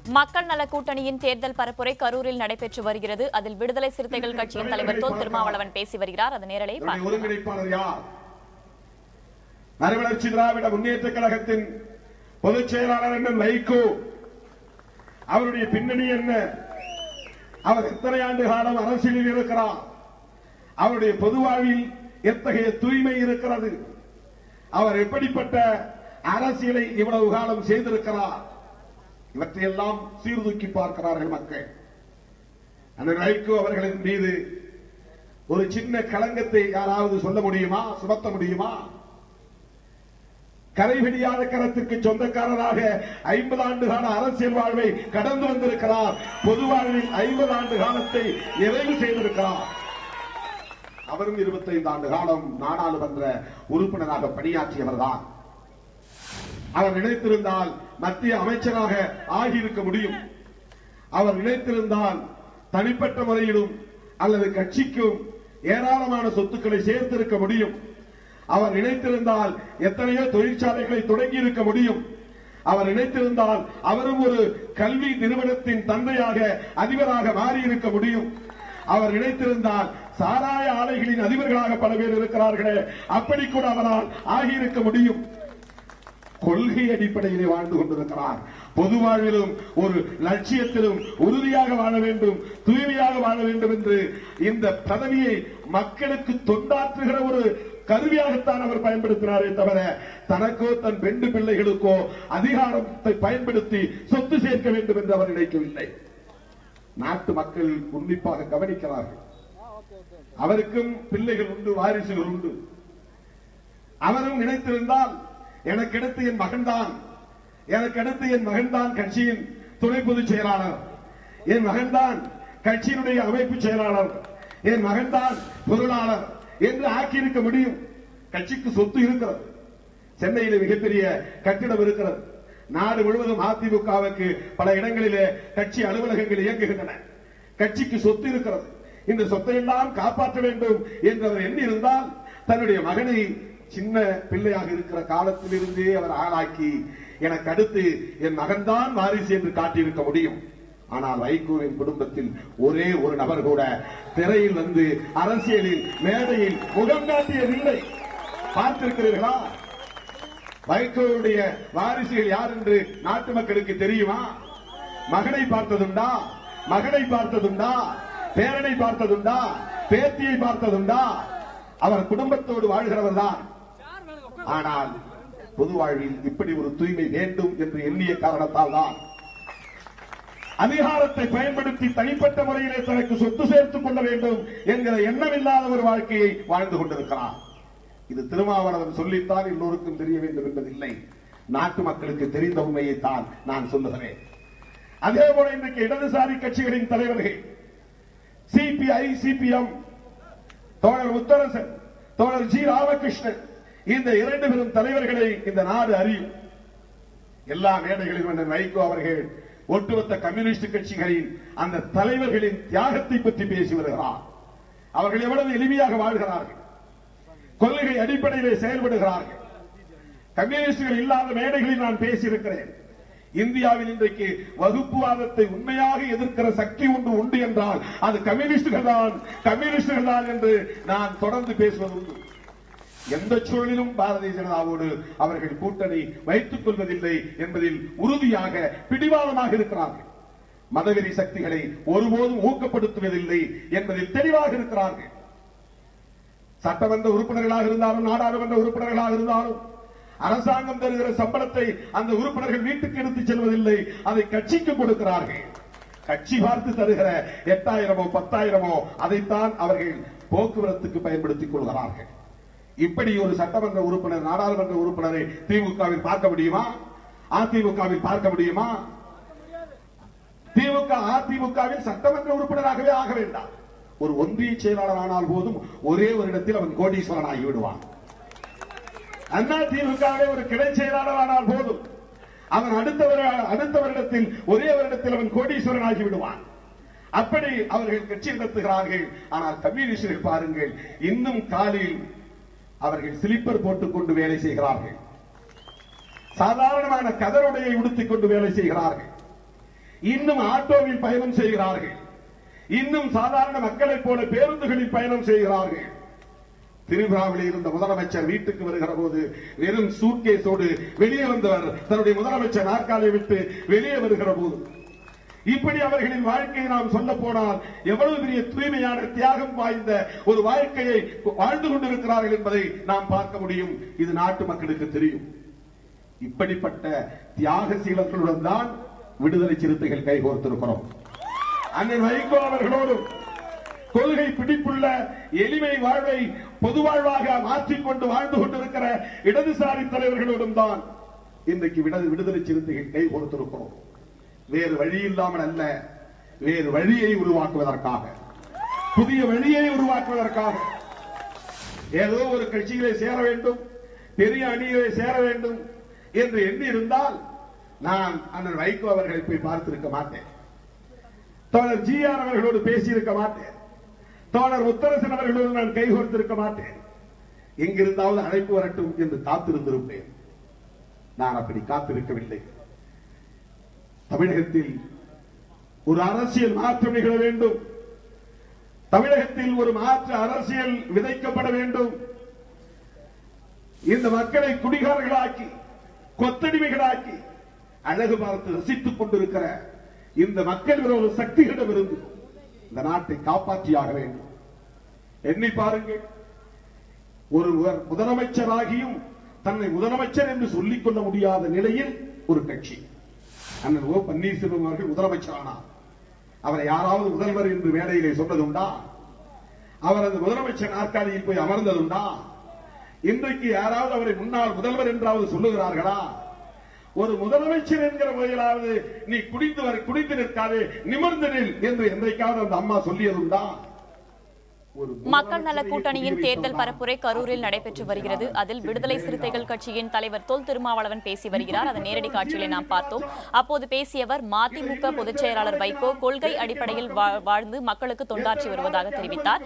மக்கள் நல கூட்டணியின் தேர்தல் பரப்புரை கரூரில் நடைபெற்று வருகிறது. அதில் விடுதலை சிறுத்தைகள் கட்சியின் தலைவர் தொல் திருமாவளவன் பேசி வருகிறார். அது நேரலை ஒருங்கிணைப்பாளர் யார்? மறுமலர்ச்சி திராவிட முன்னேற்ற கழகத்தின் பொதுச் செயலாளர் என்ன வைகோ. அவருடைய பின்னணி என்ன? அவர் எத்தனை ஆண்டு காலம் அரசியலில் இருக்கிறார்? அவருடைய பொது வாழ்வில் எத்தகைய தூய்மை இருக்கிறது? அவர் எப்படிப்பட்ட அரசியலை இவ்வளவு காலம் செய்திருக்கிறார்? இவற்றையெல்லாம் சீர்தூக்கி பார்க்கிறார்கள் மக்கள். அந்த வைகோ அவர்களின் மீது ஒரு சின்ன களங்கத்தை யாராவது சொல்ல முடியுமா? சுமத்த முடியுமா? கரைபிடியாத கரத்திற்கு சொந்தக்காரராக 50 ஆண்டு கால அரசியல் வாழ்வை கடந்து வந்திருக்கிறார். பொது வாழ்வில் 50 ஆண்டு காலத்தை நிறைவு செய்திருக்கிறார். அவரும் 25 ஆண்டு காலம் நாடாளுமன்ற உறுப்பினராக பணியாற்றியவர்தான். அவர் நினைத்திருந்தால் மத்திய அமைச்சராக ஆகியிருக்க முடியும். அவர் நினைத்திருந்தால் தனிப்பட்ட முறையிலும் அல்லது கட்சிக்கும் ஏராளமான சொத்துக்களை சேர்த்திருக்க முடியும். அவர் நினைத்திருந்தால் எத்தனையோ தொழிற்சாலைகளை தொடங்கி இருக்க முடியும். அவர் நினைத்திருந்தால் அவரும் ஒரு கல்வி நிறுவனத்தின் தந்தையாக அதிபராக மாறியிருக்க முடியும். அவர் நினைத்திருந்தால் சாராய ஆலைகளின் அதிபர்களாக பல பேர் இருக்கிறார்களே, அப்படி கூட அவரால் ஆகியிருக்க முடியும். கொள்கை அடிப்படையிலே வாழ்ந்து கொண்டிருக்கிறார். பொது வாழ்விலும் ஒரு லட்சியத்திலும் உறுதியாக வாழ வேண்டும், தூய்மையாக வாழ வேண்டும் என்று இந்த பதவியை மக்களுக்கு தொண்டாற்றுகிற ஒரு கருவியாகத்தான் அவர் பயன்படுத்தினாரே தவிர தனக்கோ தன் 2 பிள்ளைகளுக்கோ அதிகாரத்தை பயன்படுத்தி சொத்து சேர்க்க வேண்டும் என்று அவர் நினைக்கவில்லை. நாட்டு மக்கள் உன்னிப்பாக கவனிக்கிறார்கள். அவருக்கும் பிள்ளைகள் உண்டு, வாரிசுகள் உண்டு. அவரும் நினைத்திருந்தால் எனக்கடுத்து என் மகன்தான், எனக்கடுத்து என் மகன்தான் கட்சியின் துணை பொதுச் செயலாளர், என் மகன்தான் கட்சியினுடைய அமைப்பு செயலாளர், என் மகன்தான் பொருளாளர் என்று ஆக்கியிருக்க முடியும். கட்சிக்கு சொத்து இருக்கிறது. சென்னையில் மிகப்பெரிய கட்டிடம் இருக்கிறது. நாடு முழுவதும் அதிமுகவுக்கு பல இடங்களிலே கட்சி அலுவலகங்கள் இயங்குகின்றன. கட்சிக்கு சொத்து இருக்கிறது. இந்த சொத்தை எல்லாம் காப்பாற்ற வேண்டும் என்று அவர் எண்ணி இருந்தால் தன்னுடைய மகனை சின்ன பிள்ளையாக இருக்கிற காலத்திலிருந்தே அவர் ஆளாக்கி எனக்கு அடுத்து என் மகன்தான் வாரிசு என்று காட்டியிருக்க முடியும். ஆனால் வைகோவின் குடும்பத்தில் ஒரே ஒரு நபர் கூட திரையில் வந்து அரசியலில் மேடையில் முகம் காட்டியதில்லை. பார்த்திருக்கிறீர்களா? வைகோவுடைய வாரிசுகள் யார் என்று நாட்டு மக்களுக்கு தெரியுமா? மகனை பார்த்ததுண்டா? மகனை பார்த்ததுண்டா? பேரனை பார்த்ததுண்டா? பேத்தியை பார்த்ததுண்டா? அவர் குடும்பத்தோடு வாழ்கிறவர் தான். ஆனால் பொது வாழ்வில் இப்படி ஒரு தூய்மை வேண்டும் என்று எண்ணிய காரணத்தால் தான் அதிகாரத்தை பயன்படுத்தி தனிப்பட்ட முறையிலே தனக்கு சொத்து சேர்த்துக் கொள்ள வேண்டும் என்கிற எண்ணமில்லாத ஒரு வாழ்க்கையை வாழ்ந்து கொண்டிருக்கிறார். இது திருமாவளவன் சொல்லித்தான் எல்லோருக்கும் தெரிய வேண்டும் என்பதில்லை. நாட்டு மக்களுக்கு தெரிந்த உண்மையை தான் நான் சொல்லுகிறேன். அதே போல இன்றைக்கு இடதுசாரி கட்சிகளின் தலைவர்கள் சிபிஐ, சிபிஎம், தோழர் முத்தரசன், தோழர் ஜி ராமகிருஷ்ணன், இந்த 2 பெரும் தலைவர்களை இந்த நாடு அறியும். எல்லா மேடைகளிலும் வைகோ அவர்கள் ஒட்டுமொத்த கம்யூனிஸ்ட் கட்சிகளின் அந்த தலைவர்களின் தியாகத்தை பற்றி பேசி வருகிறார். அவர்கள் எவ்வளவு எளிமையாக வாழ்கிறார்கள், கொள்கை அடிப்படையிலே செயல்படுகிறார்கள். கம்யூனிஸ்டுகள் இல்லாத மேடைகளில் நான் பேசியிருக்கிறேன். இந்தியாவில் இன்றைக்கு வகுப்புவாதத்தை உண்மையாக எதிர்க்கிற சக்தி ஒன்று உண்டு என்றால் அது கம்யூனிஸ்டுகள் தான் என்று நான் தொடர்ந்து பேசுவது உண்டு. எந்த சூழலிலும் பாரதிய ஜனதாவோடு அவர்கள் கூட்டணி வைத்துக் கொள்வதில்லை என்பதில் உறுதியாக பிடிவாதமாக இருக்கிறார்கள். மதவெறி சக்திகளை ஒருபோதும் ஊக்கப்படுத்துவதில்லை என்பதில் தெளிவாக இருக்கிறார்கள். சட்டமன்ற உறுப்பினர்களாக இருந்தாலும் நாடாளுமன்ற உறுப்பினர்களாக இருந்தாலும் அரசாங்கம் தருகிற சம்பளத்தை அந்த உறுப்பினர்கள் வீட்டுக்கு எடுத்துச் செல்வதில்லை, அதை கட்சிக்கு கொடுக்கிறார்கள். கட்சி பார்த்து தருகிற 8000மோ 10,000மோ அதைத்தான் அவர்கள் போக்குவரத்துக்கு பயன்படுத்திக் கொள்கிறார்கள். இப்படி ஒரு சட்டமன்ற உறுப்பினர், நாடாளுமன்ற உறுப்பினரை திமுகவில் பார்க்க முடியுமா? அதிமுகவில் பார்க்க முடியுமா? திமுக அதிமுகவில் சட்டமன்ற உறுப்பினராகவே ஆக வேண்டாம். ஒரு ஒன்றிய செயலாளர் ஆனால் போதும் ஒரே ஒரு இடத்தில் அவன் கோடீஸ்வரன் ஆகி விடுவான். அண்ணா திமுகவே ஒரு கிளை செயலாளர் ஆனால் போதும் அவன் அடுத்த வருடத்தில் ஒரே வருடத்தில் அவன் கோடீஸ்வரன் ஆகி விடுவான். அப்படி அவர்கள் கட்சி நடத்துகிறார்கள். ஆனால் கம்யூனிஸ்டுகள் பாருங்கள், இன்னும் காலில் அவர்கள் ஸ்லிப்பர் போட்டுக் கொண்டு வேலை செய்கிறார்கள். சாதாரணமான கதருடையை உடுத்திக் கொண்டு வேலை செய்கிறார்கள். இன்னும் ஆட்டோவில் பயணம் செய்கிறார்கள், இன்னும் சாதாரண மக்களைப் போல பேருந்துகளில் பயணம் செய்கிறார்கள். திரிபுராவில் இருந்த முதலமைச்சர் வீட்டுக்கு வருகிற போது வெறும் சூட்கேஸோடு வெளியே வந்தவர் தன்னுடைய முதலமைச்சர் நாற்காலியை விட்டு வெளியே வருகிற போது, இப்படி அவர்களின் வாழ்க்கையை நாம் சொல்ல போனால் எவ்வளவு பெரிய தூய்மையான தியாகம் வாய்ந்த ஒரு வாழ்க்கையை வாழ்ந்து கொண்டிருக்கிறார்கள் என்பதை நாம் பார்க்க முடியும். இது நாட்டு மக்களுக்கு தெரியும். இப்படிப்பட்ட தியாகசீலர்களுடன் தான் விடுதலை சிறுத்தைகள் கைகோர்த்திருக்கிறோம். அண்ணன் வைகோ அவர்களோடும் கொள்கை பிடிப்புள்ள எளிமை வாழ்வை பொது வாழ்வாக மாற்றிக்கொண்டு வாழ்ந்து கொண்டிருக்கிற இடதுசாரி தலைவர்களோடும் தான் இன்றைக்கு விடுதலை சிறுத்தைகள் கைகோர்த்திருக்கிறோம். வேறு வழி இல்லாமல் அல்ல, வேறு வழியை உருவாக்குவதற்காக, புதிய வழியை உருவாக்குவதற்காக. ஏதோ ஒரு கட்சியிலே சேர வேண்டும், பெரிய அணியிலே சேர வேண்டும் என்று எண்ணி இருந்தால் நான் அண்ணன் வைகோ அவர்களை போய் பார்த்திருக்க மாட்டேன், தோழர் ஜிஆர் அவர்களோடு பேசியிருக்க மாட்டேன், தோழர் முத்தரசன் அவர்களோடு நான் கைகோர்த்திருக்க மாட்டேன். எங்கிருந்தாவது அழைப்பு வரட்டும் என்று காத்திருந்திருப்பேன். நான் அப்படி காத்திருக்கவில்லை. தமிழகத்தில் ஒரு அரசியல் மாற்றம் நிகழ வேண்டும், தமிழகத்தில் ஒரு மாற்று அரசியல் விதைக்கப்பட வேண்டும். இந்த மக்களை குடிகாரர்களாக்கி, கொத்தடிமைகளாக்கி, அழகு பார்த்து ரசித்துக் கொண்டிருக்கிற இந்த மக்கள் விரோத சக்திகளிடமிருந்து இந்த நாட்டை காப்பாற்றியாக வேண்டும். எண்ணி பாருங்கள், ஒருவர் முதலமைச்சராகியும் தன்னை முதலமைச்சர் என்று சொல்லிக் கொள்ள முடியாத நிலையில் ஒரு கட்சி. அண்ணன் ஓ பன்னீர்செல்வம் அவர்கள் முதலமைச்சரானார். அவரை யாராவது முதல்வர் என்று மேடையிலே சொன்னதுண்டா? அவர் அந்த முதலமைச்சர் நாற்காலியில் போய் அமர்ந்ததுண்டா? இன்றைக்கு யாராவது அவரை முன்னாள் முதல்வர் என்றாவது சொல்லுகிறார்களா? ஒரு முதலமைச்சர் என்கிற முறையிலாவது நீ குடித்து நிற்காதே, நிமிர்ந்து நில் என்று என்றைக்காவது அந்த அம்மா சொல்லியதுண்டா? மக்கள் நல கூட்டணியின் தேர்தல் பரப்புரை கரூரில் நடைபெற்று வருகிறது. அதில் விடுதலை சிறுத்தைகள் கட்சியின் தலைவர் தொல் திருமாவளவன் பேசி வருகிறார். அதன் நேரடி காட்சிகளை நாம் பார்த்தோம். அப்போது பேசியவர் மதிமுக பொதுச் செயலாளர் வைகோ கொள்கை அடிப்படையில் வாழ்ந்து மக்களுக்கு தொண்டாற்றி வருவதாக தெரிவித்தார்.